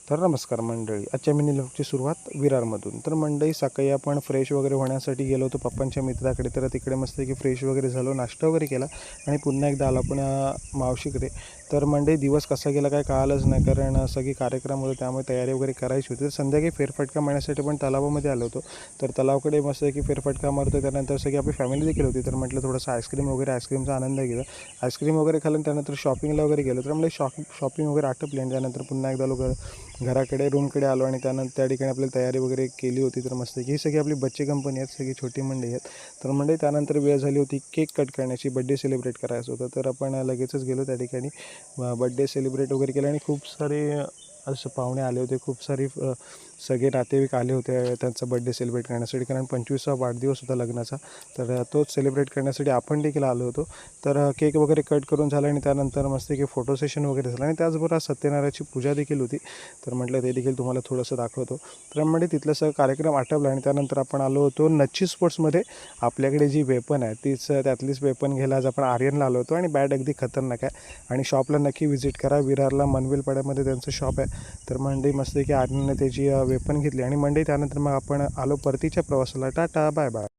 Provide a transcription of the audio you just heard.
तर नमस्कार मंडळी, आजच्या मिनी व्लॉगची सुरुवात विरारमधून. तर मंडळी सकाळी आपण फ्रेश वगैरे होण्यासाठी गेलो होतो पप्पांच्या मित्राकडे. तर तिकडे मस्त की फ्रेश वगैरे झालो, नाश्ता वगैरे केला आणि पुन्हा एकदा आलो आपण मावशीकडे. तर मंडळी दिवस कसा गेला काय कळालंच नाही, कारण सगळी कार्यक्रम होते त्यामुळे तयारी वगैरे करायची होती. तर संध्याकाळी फेरफटका मारण्यासाठी पण तलावामध्ये आलो होतो. तर तलावाकडे मस्त की फेरफटका मारतो, त्यानंतर सगळी आपली फॅमिली देखील होती. तर म्हटलं थोडंसं आईस्क्रीमचा आनंद घेतला. आईस्क्रीम वगैरे खाल्लं, त्यानंतर शॉपिंगला वगैरे गेलो. तर म्हणजे शॉपिंग वगैरे आटपली आणि त्यानंतर पुन्हा एकदा लोक घराकडे रूमकडे आलो आणि त्यानंतर त्या ठिकाणी आपल्याला तयारी वगैरे केली होती. तर मस्त ही सगळी आपली बच्चे कंपनी आहेत, सगळी छोटी मंडळी आहेत. तर मंडळी त्यानंतर वेळ झाली होती केक कट करण्याची, बड्डे सेलिब्रेट करायचं होतं. तर आपण लगेचच गेलो त्या ठिकाणी, बड्डे सेलिब्रेट वगैरे केलं आणि खूप सारे असं पाहुणे आले होते, खूप सारी सगळे नातेवाईक आले होते त्यांचा बड्डे सेलिब्रेट करण्यासाठी, कारण 25वा वाढदिवस होता लग्नाचा. तर तोच सेलिब्रेट करण्यासाठी आपण देखील आलो होतो. तर केक वगैरे कट करून झाला आणि त्यानंतर मस्त की फोटो सेशन वगैरे झालं आणि त्याचबरोबर सत्यनारायणाची पूजा देखील होती. तर म्हटलं ते देखील तुम्हाला थोडंसं दाखवतो. तर म्हणजे तिथलं सगळं कार्यक्रम आटपला आणि त्यानंतर आपण आलो होतो नच्ची स्पोर्ट्समध्ये. आपल्याकडे जी वेपन आहे तीच त्यातलीच वेपन घ्यायला आज आपण आर्यनला आलो होतो आणि बॅट अगदी खतरनाक आहे आणि शॉपला नक्की व्हिजिट करा. विरारला मनवेलपाड्यामध्ये त्यांचं शॉप आहे. तर मंडई मस्त की आर्यनने त्याची वेपन घेतली आणि मंडई त्यानंतर मग आपण आलो परतीच्या प्रवासाला. Tata bye bye.